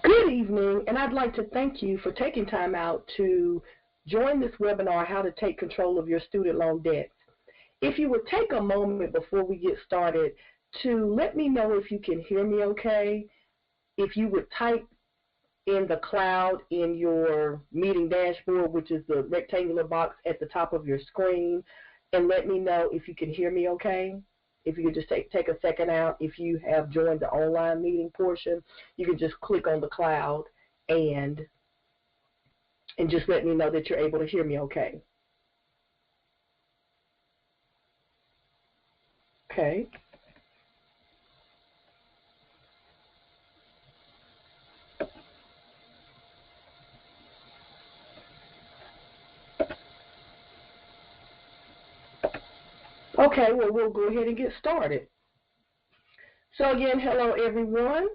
Good evening, and I'd like to thank you for taking time out to join this webinar, How to Take Control of Your Student Loan Debts. If you would take a moment before we get started to let me know if you can hear me okay, if you would type in the cloud in your meeting dashboard, which is the rectangular box at the top of your screen, and let me know if you can hear me okay. If you could just take a second out, if you have joined the online meeting portion, you can just click on the cloud and just let me know that you're able to hear me okay. Okay. Okay, well, we'll go ahead and get started. So again, hello everyone,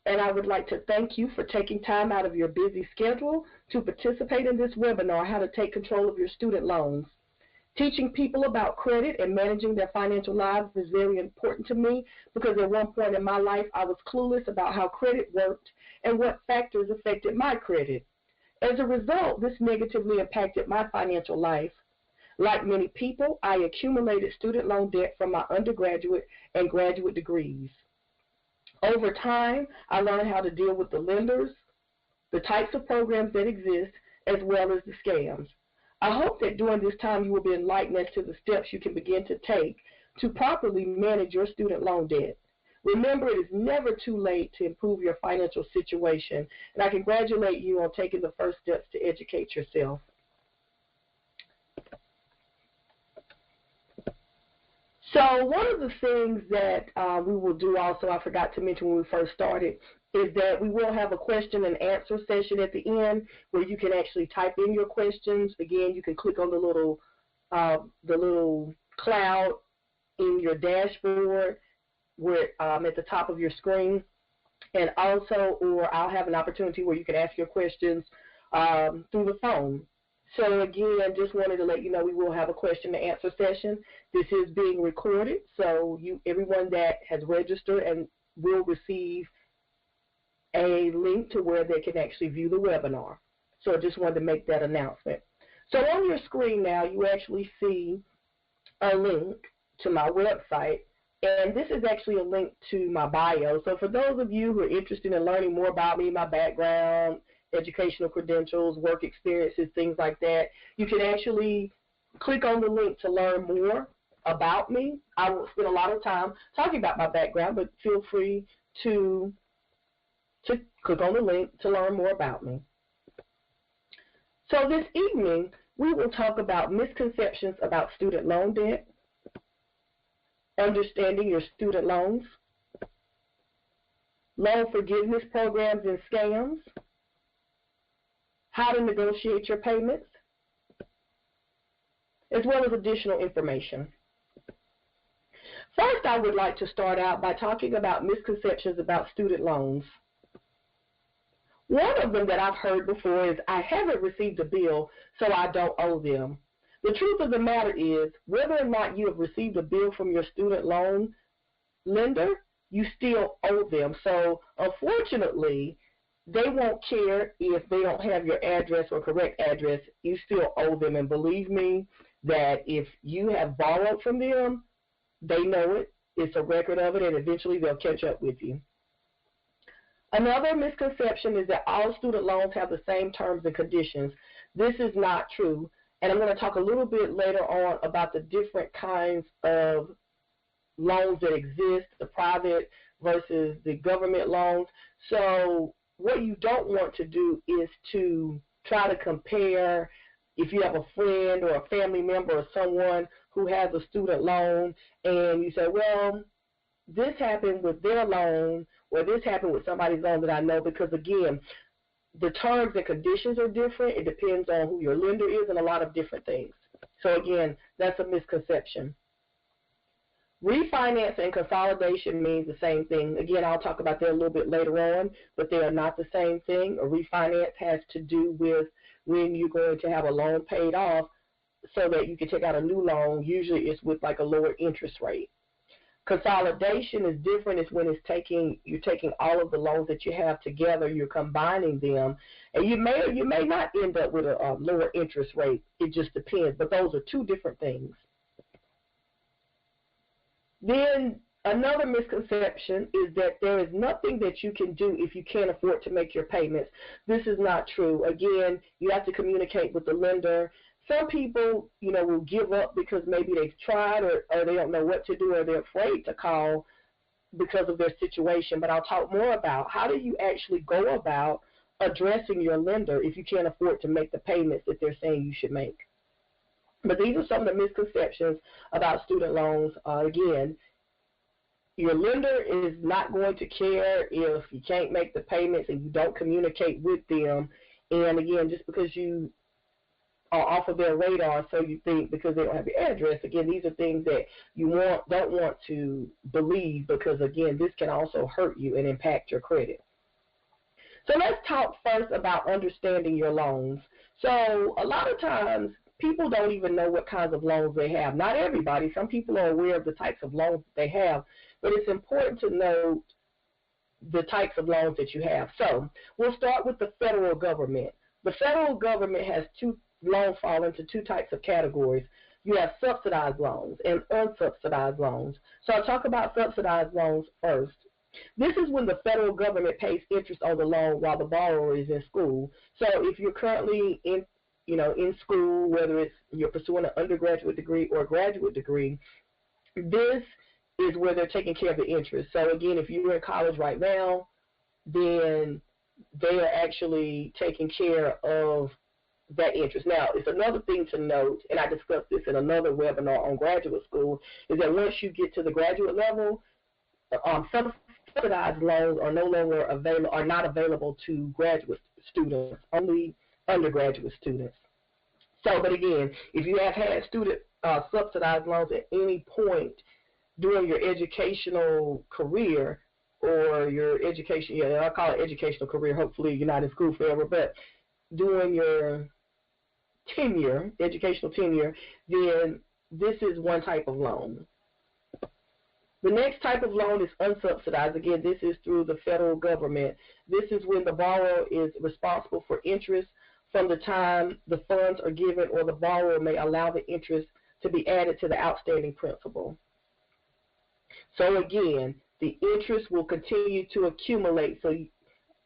and I would like to thank you for taking time out of your busy schedule to participate in this webinar, How to Take Control of Your Student Loans. Teaching people about credit and managing their financial lives is very important to me because at one point in my life I was clueless about how credit worked and what factors affected my credit. As a result, this negatively impacted my financial life. Like many people, I accumulated student loan debt from my undergraduate and graduate degrees. Over time, I learned how to deal with the lenders, the types of programs that exist, as well as the scams. I hope that during this time you will be enlightened as to the steps you can begin to take to properly manage your student loan debt. Remember, it is never too late to improve your financial situation, and I congratulate you on taking the first steps to educate yourself. So one of the things that we will do also, I forgot to mention when we first started, is that we will have a question and answer session at the end where you can actually type in your questions. Again, you can click on the little cloud in your dashboard where at the top of your screen, and also, or I'll have an opportunity where you can ask your questions through the phone. So again, just wanted to let you know we will have a question and answer session. This is being recorded, so everyone that has registered and will receive a link to where they can actually view the webinar. So I just wanted to make that announcement. So on your screen now, you actually see a link to my website, and this is actually a link to my bio. So for those of you who are interested in learning more about me, my background, educational credentials, work experiences, things like that, you can actually click on the link to learn more about me. I won't spend a lot of time talking about my background, but feel free to click on the link to learn more about me. So this evening, we will talk about misconceptions about student loan debt, understanding your student loans, loan forgiveness programs and scams, how to negotiate your payments, as well as additional information. First, I would like to start out by talking about misconceptions about student loans. One of them that I've heard before is, I haven't received a bill, so I don't owe them. The truth of the matter is, whether or not you have received a bill from your student loan lender, you still owe them. So unfortunately, they won't care if they don't have your address or correct address. You still owe them. And believe me that if you have borrowed from them, they know it. It's a record of it, and eventually they'll catch up with you. Another misconception is that all student loans have the same terms and conditions. This is not true. And I'm going to talk a little bit later on about the different kinds of loans that exist, the private versus the government loans. So what you don't want to do is to try to compare if you have a friend or a family member or someone who has a student loan and you say, well, this happened with their loan or this happened with somebody's loan that I know, because again, the terms and conditions are different. It depends on who your lender is and a lot of different things. So again, that's a misconception. Refinance and consolidation means the same thing. Again, I'll talk about that a little bit later on, but they are not the same thing. A refinance has to do with when you're going to have a loan paid off so that you can take out a new loan. Usually it's with like a lower interest rate. Consolidation is different. It's when you're taking all of the loans that you have together, you're combining them, and you may or you may not end up with a lower interest rate. It just depends. But those are two different things. Then another misconception is that there is nothing that you can do if you can't afford to make your payments. This is not true. Again, you have to communicate with the lender. Some people, will give up because maybe they've tried or they don't know what to do or they're afraid to call because of their situation. But I'll talk more about how do you actually go about addressing your lender if you can't afford to make the payments that they're saying you should make. But these are some of the misconceptions about student loans. Again, your lender is not going to care if you can't make the payments and you don't communicate with them. And again, just because you are off of their radar, so you think because they don't have your address. Again, these are things that you don't want to believe because, again, this can also hurt you and impact your credit. So let's talk first about understanding your loans. So a lot of times people don't even know what kinds of loans they have. Not everybody. Some people are aware of the types of loans that they have, but it's important to know the types of loans that you have. So we'll start with the federal government. The federal government has loans fall into two types of categories. You have subsidized loans and unsubsidized loans. So I'll talk about subsidized loans first. This is when the federal government pays interest on the loan while the borrower is in school. So if you're currently in school, whether it's you're pursuing an undergraduate degree or a graduate degree, this is where they're taking care of the interest. So again, if you're in college right now, then they are actually taking care of that interest. Now, it's another thing to note, and I discussed this in another webinar on graduate school, is that once you get to the graduate level, some subsidized loans are no longer available, are not available to graduate students, only undergraduate students. So, but again, if you have had student subsidized loans at any point during your educational career or your education, I call it educational career, hopefully you're not in school forever, but during your educational tenure, then this is one type of loan. The next type of loan is unsubsidized. Again, this is through the federal government. This is when the borrower is responsible for interest from the time the funds are given, or the borrower may allow the interest to be added to the outstanding principal. So again, the interest will continue to accumulate. So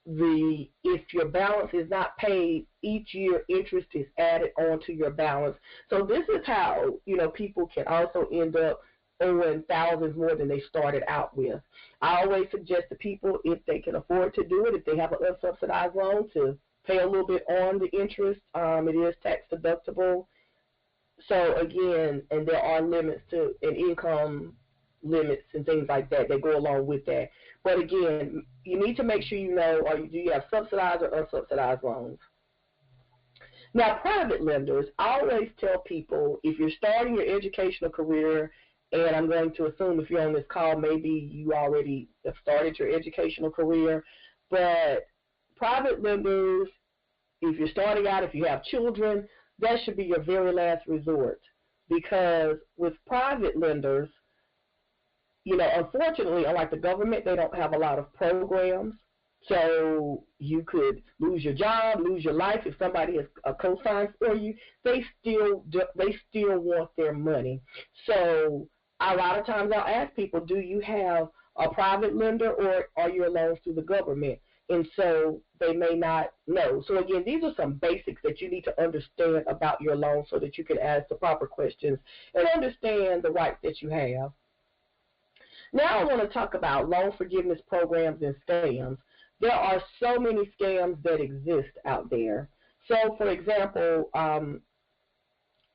if your balance is not paid, each year interest is added onto your balance. So this is how, people can also end up owing thousands more than they started out with. I always suggest to people, if they can afford to do it, if they have an unsubsidized loan, to pay a little bit on the interest. It is tax deductible. So again, and there are limits to an income limits and things like that go along with that. But again, you need to make sure you know, do you have subsidized or unsubsidized loans? Now, private lenders, I always tell people, if you're starting your educational career, and I'm going to assume if you're on this call, maybe you already have started your educational career, but private lenders, if you're starting out, if you have children, that should be your very last resort, because with private lenders, unfortunately, unlike the government, they don't have a lot of programs. So you could lose your job, lose your life if somebody has a cosign for you. They still want their money. So a lot of times I'll ask people, do you have a private lender or are your loans through the government? And so they may not know. So again, these are some basics that you need to understand about your loan so that you can ask the proper questions and understand the rights that you have. Now I want to talk about loan forgiveness programs and scams. There are so many scams that exist out there. So, for example,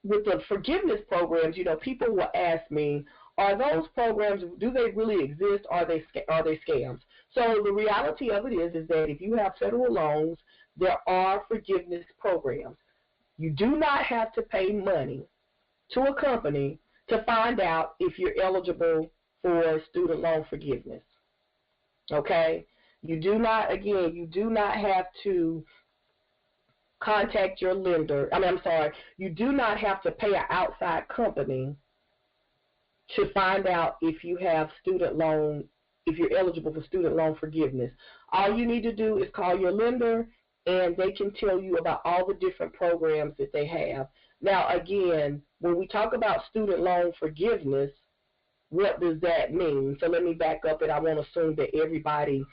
with the forgiveness programs, people will ask me, are those programs, do they really exist? Are they scams? So the reality of it is that if you have federal loans, there are forgiveness programs. You do not have to pay money to a company to find out if you're eligible for student loan forgiveness. Okay? You do not have to contact your lender. You do not have to pay an outside company to find out if you have if you're eligible for student loan forgiveness. All you need to do is call your lender, and they can tell you about all the different programs that they have. Now, again, when we talk about student loan forgiveness, what does that mean? So let me back up, and I want to assume that everybody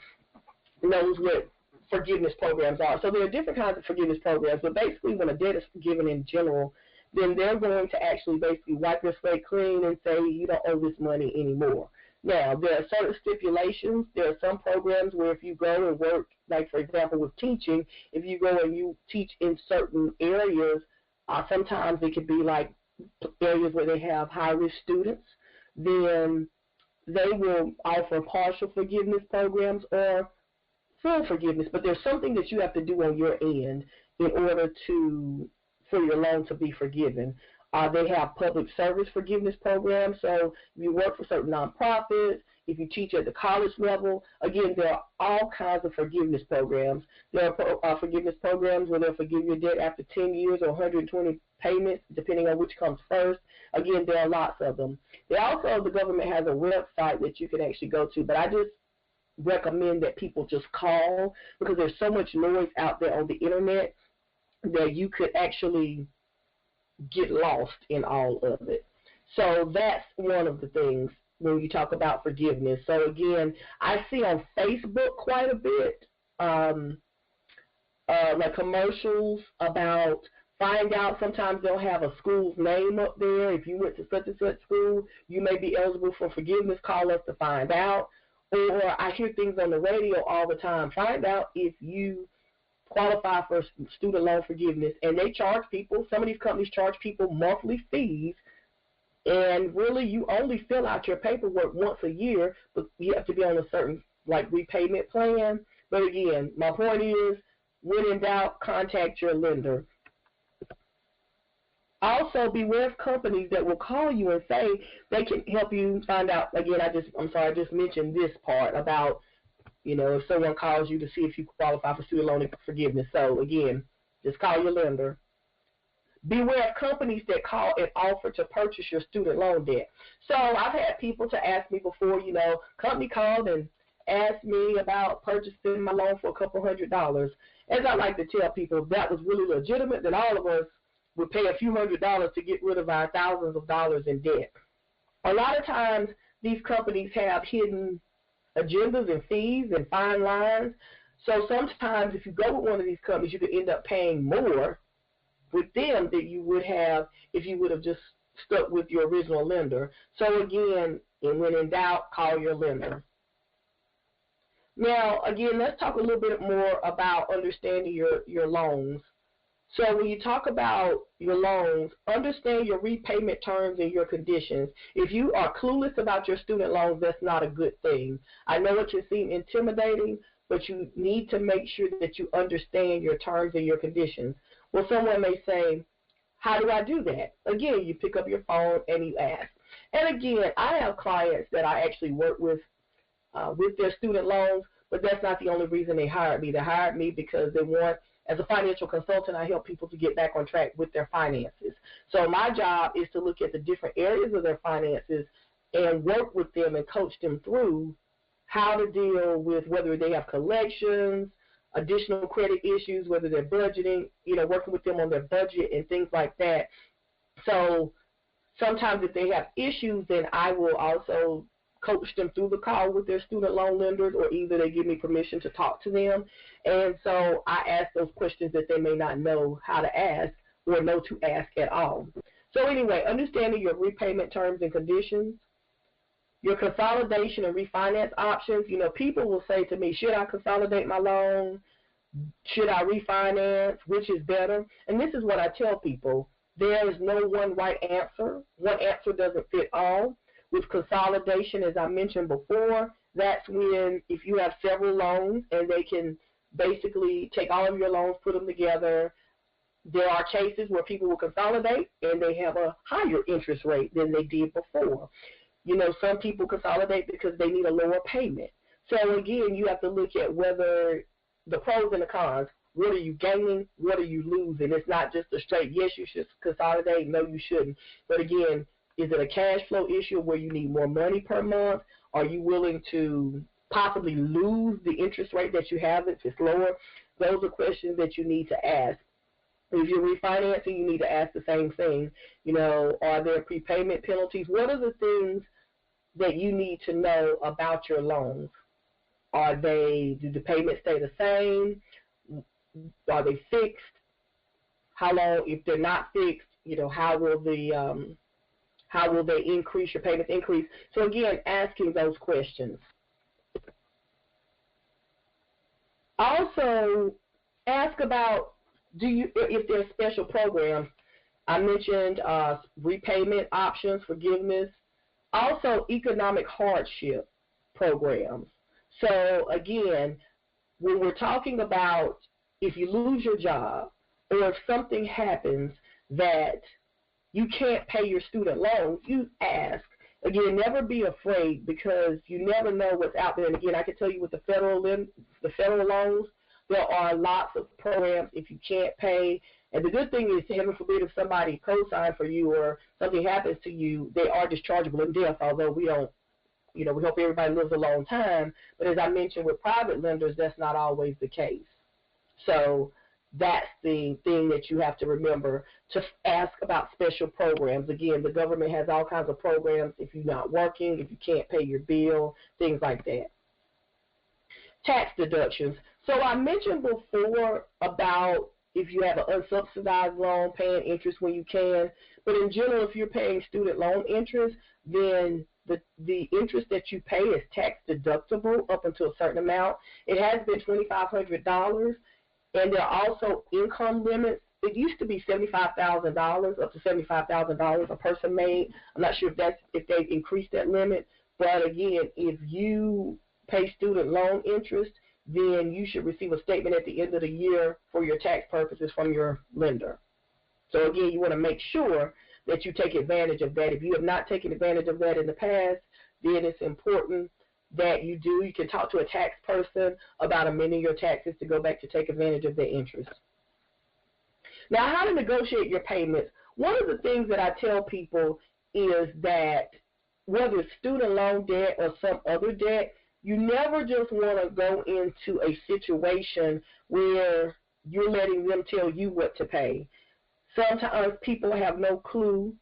knows what forgiveness programs are. So there are different kinds of forgiveness programs, but basically when a debt is forgiven in general, then they're going to actually basically wipe your slate clean and say you don't owe this money anymore. Now, there are certain stipulations. There are some programs where if you go and work, like for example with teaching, if you go and you teach in certain areas, sometimes it could be like areas where they have high-risk students, then they will offer partial forgiveness programs or full forgiveness, but there's something that you have to do on your end in order for your loan to be forgiven. They have public service forgiveness programs, so if you work for certain nonprofits, if you teach at the college level, again, there are all kinds of forgiveness programs. There are forgiveness programs where they'll forgive your debt after 10 years or 120 payments, depending on which comes first. Again, there are lots of them. The government has a website that you can actually go to, but I just recommend that people just call, because there's so much noise out there on the internet that you could actually get lost in all of it. So that's one of the things when you talk about forgiveness. So again, I see on Facebook quite a bit like commercials about find out. Sometimes they'll have a school's name up there. If you went to such and such school, you may be eligible for forgiveness. Call us to find out. Or I hear things on the radio all the time. Find out if you qualify for student loan forgiveness. And they charge people, some of these companies charge people monthly fees, and really you only fill out your paperwork once a year, but you have to be on a certain like repayment plan. But again, my point is, when in doubt, contact your lender. Also, beware of companies that will call you and say they can help you find out. Again, I just mentioned this part about, if someone calls you to see if you qualify for student loan forgiveness. So again, just call your lender. Beware of companies that call and offer to purchase your student loan debt. So I've had people to ask me before, company called and asked me about purchasing my loan for a couple $100. As I like to tell people, if that was really legitimate, then all of us would pay a few $100s to get rid of our thousands of dollars in debt. A lot of times these companies have hidden agendas and fees and fine lines. So sometimes if you go with one of these companies, you could end up paying more with them than you would have if you would have just stuck with your original lender. So again, when in doubt, call your lender. Now, again, let's talk a little bit more about understanding your loans. So when you talk about your loans, understand your repayment terms and your conditions. If you are clueless about your student loans, that's not a good thing. I know it can seem intimidating, but you need to make sure that you understand your terms and your conditions. Well, someone may say, how do I do that? Again, you pick up your phone and you ask. And again, I have clients that I actually work with their student loans, but that's not the only reason they hired me. They hired me because they want, as a financial consultant, I help people to get back on track with their finances. So my job is to look at the different areas of their finances and work with them and coach them through how to deal with whether they have collections, additional credit issues, whether they're budgeting, working with them on their budget and things like that. So sometimes if they have issues, then I will also coach them through the call with their student loan lenders, or either they give me permission to talk to them. And so I ask those questions that they may not know how to ask or know to ask at all. So anyway, understanding your repayment terms and conditions, your consolidation and refinance options. People will say to me, should I consolidate my loan? Should I refinance? Which is better? And this is what I tell people. There is no one right answer. One answer doesn't fit all. With consolidation, as I mentioned before, that's when if you have several loans and they can basically take all of your loans, put them together. There are cases where people will consolidate and they have a higher interest rate than they did before. Some people consolidate because they need a lower payment. So again, you have to look at whether the pros and the cons. What are you gaining? What are you losing? It's not just a straight, yes, you should consolidate, no, you shouldn't. But again, Is it a cash flow issue where you need more money per month? Are you willing to possibly lose the interest rate that you have if it's lower? Those are questions that you need to ask. If you're refinancing, you need to ask the same thing. Are there prepayment penalties? What are the things that you need to know about your loans? Do the payments stay the same? Are they fixed? How long? If they're not fixed, how will they increase? Your payments increase? So again, asking those questions. Also, ask about if there's special programs. I mentioned repayment options, forgiveness, also economic hardship programs. So again, when we're talking about if you lose your job or if something happens that you can't pay your student loans, you ask. Again, never be afraid because you never know what's out there. And again, I can tell you with the federal loans, there are lots of programs if you can't pay. And the good thing is, heaven forbid, if somebody co-signs for you or something happens to you, they are dischargeable in death, although we don't, we hope everybody lives a long time. But as I mentioned, with private lenders, that's not always the case. So that's the thing that you have to remember, to ask about special programs. Again, the government has all kinds of programs if you're not working, if you can't pay your bill, things like that. Tax deductions. So I mentioned before about if you have an unsubsidized loan, paying interest when you can. But in general, if you're paying student loan interest, then the interest that you pay is tax deductible up until a certain amount. It has been $2,500, and there are also income limits. It used to be $75,000, up to $75,000 a person made. I'm not sure if they've increased that limit. But again, if you pay student loan interest, then you should receive a statement at the end of the year for your tax purposes from your lender. So again, you want to make sure that you take advantage of that. If you have not taken advantage of that in the past, then it's important that you do. You can talk to a tax person about amending your taxes to go back to take advantage of their interest. Now, how to negotiate your payments. One of the things that I tell people is that whether it's student loan debt or some other debt, you never just want to go into a situation where you're letting them tell you what to pay. Sometimes people have no clue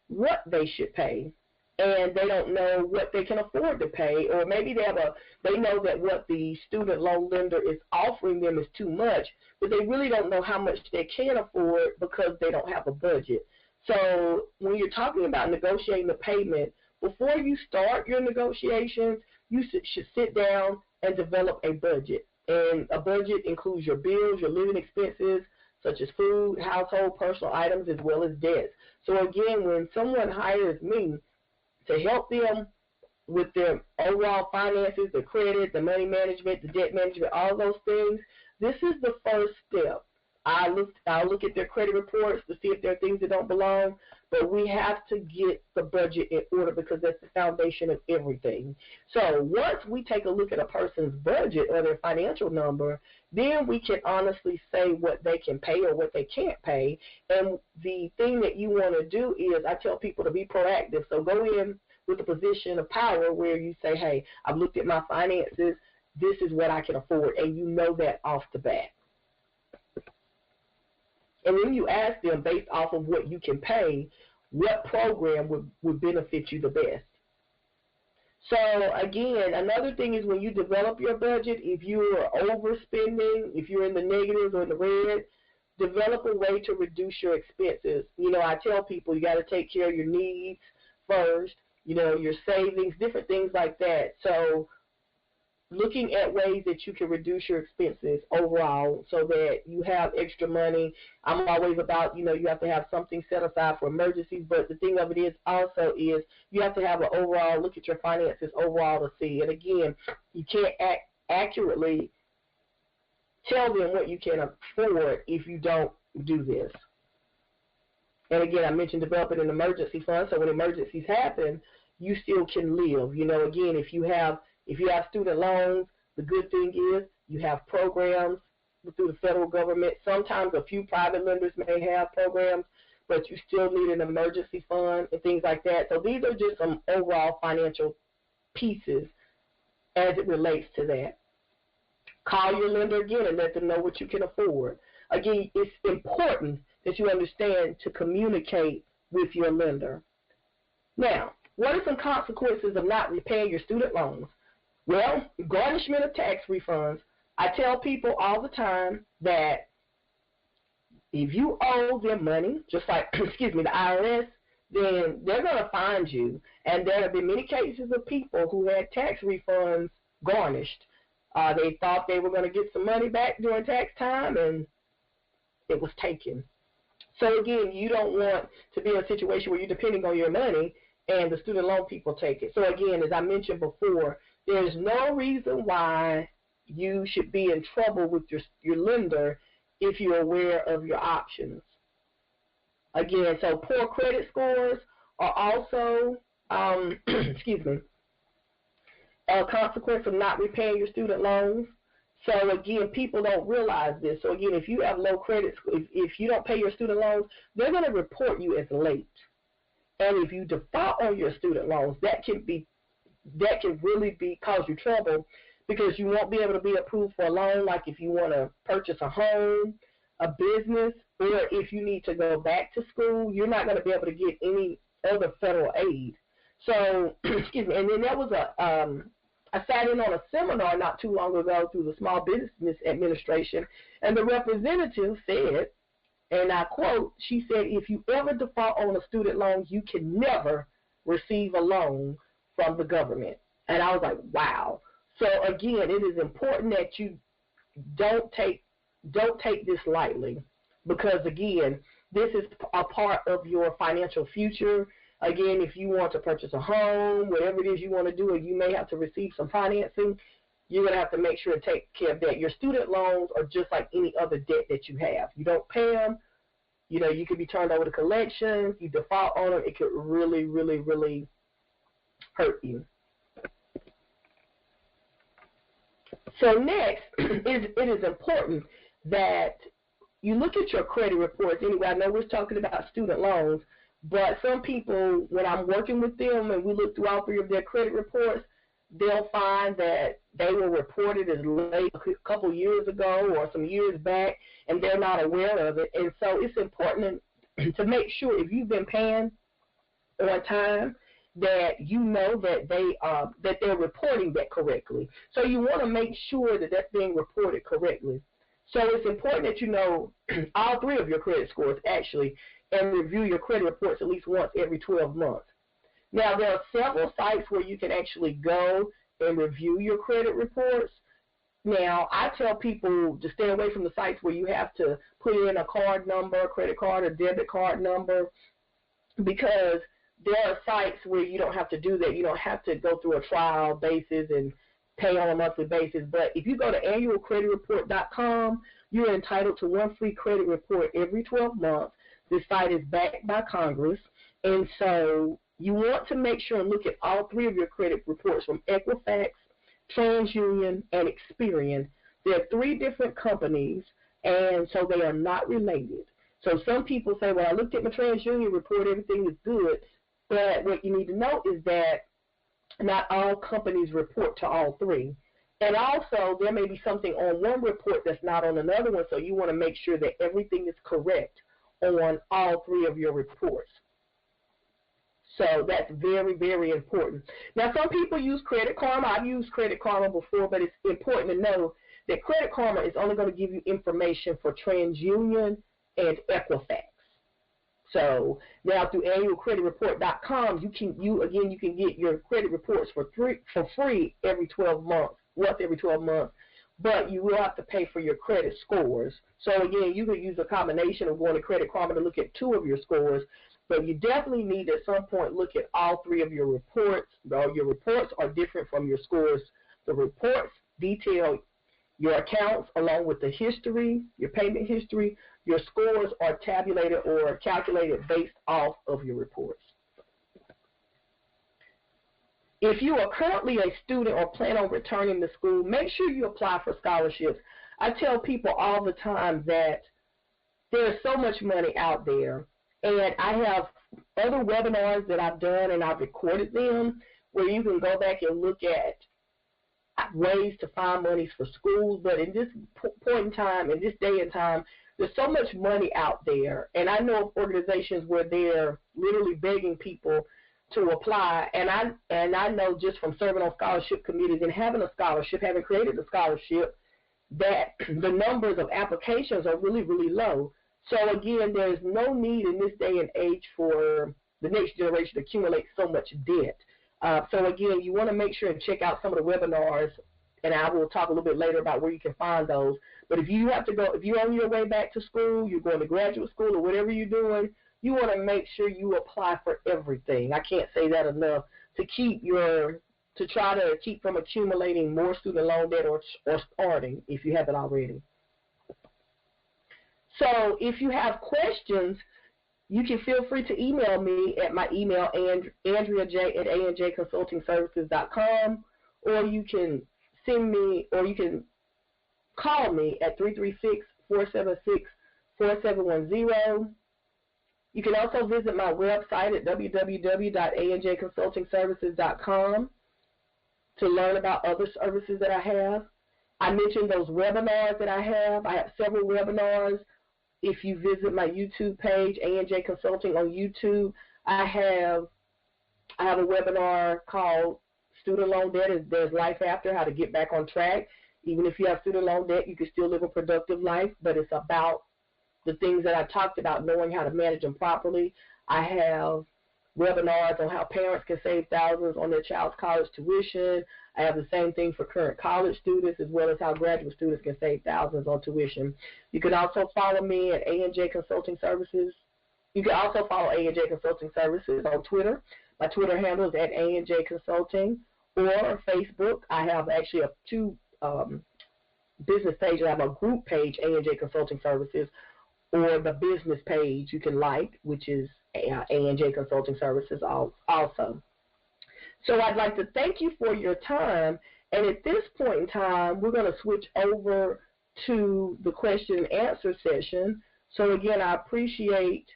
what they should pay, and they don't know what they can afford to pay, or maybe they know that what the student loan lender is offering them is too much, but they really don't know how much they can afford because they don't have a budget. So when you're talking about negotiating the payment, before you start your negotiations, you should sit down and develop a budget. And a budget includes your bills, your living expenses, such as food, household, personal items, as well as debts. So again, when someone hires me to help them with their overall finances, the credit, the money management, the debt management, all those things, this is the first step. I'll look at their credit reports to see if there are things that don't belong, but we have to get the budget in order because that's the foundation of everything. So once we take a look at a person's budget or their financial number, then we can honestly say what they can pay or what they can't pay. And the thing that you want to do is, I tell people to be proactive. So go in with a position of power where you say, hey, I've looked at my finances. This is what I can afford, and you know that off the bat. And then you ask them, based off of what you can pay, what program would benefit you the best. So, again, another thing is when you develop your budget, if you are overspending, if you're in the negatives or in the red, develop a way to reduce your expenses. I tell people you got to take care of your needs first, your savings, different things like that. So looking at ways that you can reduce your expenses overall so that you have extra money. I'm always about, you have to have something set aside for emergencies, but the thing of it is also is you have to have an overall look at your finances overall to see. And again, you can't accurately tell them what you can afford if you don't do this. And again, I mentioned developing an emergency fund, so when emergencies happen, you still can live. Again, if you have student loans, the good thing is you have programs through the federal government. Sometimes a few private lenders may have programs. but you still need an emergency fund and things like that. So these are just some overall financial pieces as it relates to that. Call your lender again and let them know what you can afford. Again, it's important that you understand to communicate with your lender. Now, what are some consequences of not repaying your student loans? Well, garnishment of tax refunds. I tell people all the time that if you owe them money, just like, excuse me, the IRS, then they're going to find you. And there have been many cases of people who had tax refunds garnished. They thought they were going to get some money back during tax time, and it was taken. So, again, you don't want to be in a situation where you're depending on your money and the student loan people take it. So, again, as I mentioned before, there's no reason why you should be in trouble with your lender if you're aware of your options. Again, so poor credit scores are also, excuse me, a consequence of not repaying your student loans. So, again, people don't realize this. So, again, if you have low credit, if you don't pay your student loans, they're going to report you as late. And if you default on your student loans, that can really cause you trouble, because you won't be able to be approved for a loan, like if you want to purchase a home, a business, or if you need to go back to school, you're not going to be able to get any other federal aid. So, excuse me, and then there was I sat in on a seminar not too long ago through the Small Business Administration, and the representative said, and I quote, she said, if you ever default on a student loan, you can never receive a loan from the government. And I was like, wow. So, again, it is important that you don't take this lightly, because, again, this is a part of your financial future. Again, if you want to purchase a home, whatever it is you want to do, or you may have to receive some financing, you're going to have to make sure to take care of that. Your student loans are just like any other debt that you have. You don't pay them, you could be turned over to collections. You default on them, it could really, really, really hurt you. So next, it is important that you look at your credit reports. Anyway, I know we're talking about student loans, but some people, when I'm working with them and we look through all three of their credit reports, they'll find that they were reported as late a couple years ago or some years back, and they're not aware of it. And so it's important to make sure, if you've been paying on time, that you know that they're reporting that correctly. So you want to make sure that that's being reported correctly. So it's important that you know all three of your credit scores, actually, and review your credit reports at least once every 12 months. Now, there are several sites where you can actually go and review your credit reports. Now, I tell people to stay away from the sites where you have to put in a card number, a credit card or debit card number, because there are sites where you don't have to do that. You don't have to go through a trial basis and pay on a monthly basis. But if you go to annualcreditreport.com, you're entitled to one free credit report every 12 months. This site is backed by Congress, and so you want to make sure and look at all three of your credit reports from Equifax, TransUnion, and Experian. There are three different companies, and so they are not related. So some people say, well, I looked at my TransUnion report, everything is good. But what you need to know is that not all companies report to all three. And also, there may be something on one report that's not on another one, so you want to make sure that everything is correct on all three of your reports. So that's very, very important. Now, some people use Credit Karma. I've used Credit Karma before, but it's important to know that Credit Karma is only going to give you information for TransUnion and Equifax. So now through annualcreditreport.com, you can get your credit reports for free every 12 months, once every 12 months, but you will have to pay for your credit scores. So again, you could use a combination of going to Credit Karma to look at two of your scores, but you definitely need at some point look at all three of your reports. Your reports are different from your scores. The reports detail your accounts along with the history, your payment history. Your scores are tabulated or calculated based off of your reports. If you are currently a student or plan on returning to school, make sure you apply for scholarships. I tell people all the time that there's so much money out there, And I have other webinars that I've done, and I've recorded them, where you can go back and look at ways to find monies for schools. But in this point in time, in this day and time, there's so much money out there. And I know of organizations where they're literally begging people to apply. And I know just from serving on scholarship committees and having a scholarship, having created a scholarship, that the numbers of applications are really, really low. So, again, there's no need in this day and age for the next generation to accumulate so much debt. So, again, you want to make sure and check out some of the webinars, and I will talk a little bit later about where you can find those. But if you have to go, if you're on your way back to school, you're going to graduate school or whatever you're doing, you want to make sure you apply for everything. I can't say that enough, to try to keep from accumulating more student loan debt or starting if you haven't already. So if you have questions, you can feel free to email me at my email, andreaj@anjconsultingservices.com, or you can send me, or you can call me at 336-476-4710. You can also visit my website at www.anjconsultingservices.com to learn about other services that I have. I mentioned those webinars that I have. I have several webinars. If you visit my YouTube page, A&J Consulting on YouTube, I have a webinar called Student Loan Debt, There's Life After, How to Get Back on Track. Even if you have student loan debt, you can still live a productive life, but it's about the things that I talked about, knowing how to manage them properly. I have webinars on how parents can save thousands on their child's college tuition. I have the same thing for current college students, as well as how graduate students can save thousands on tuition. You can also follow me at A&J Consulting Services. You can also follow A&J Consulting Services on Twitter. My Twitter handle is at A&J Consulting, or Facebook. I have actually two business pages. I have a group page, A&J Consulting Services, or the business page you can like, which is A&J Consulting Services also. So I'd like to thank you for your time, and at this point in time, we're going to switch over to the question and answer session. So again, I appreciate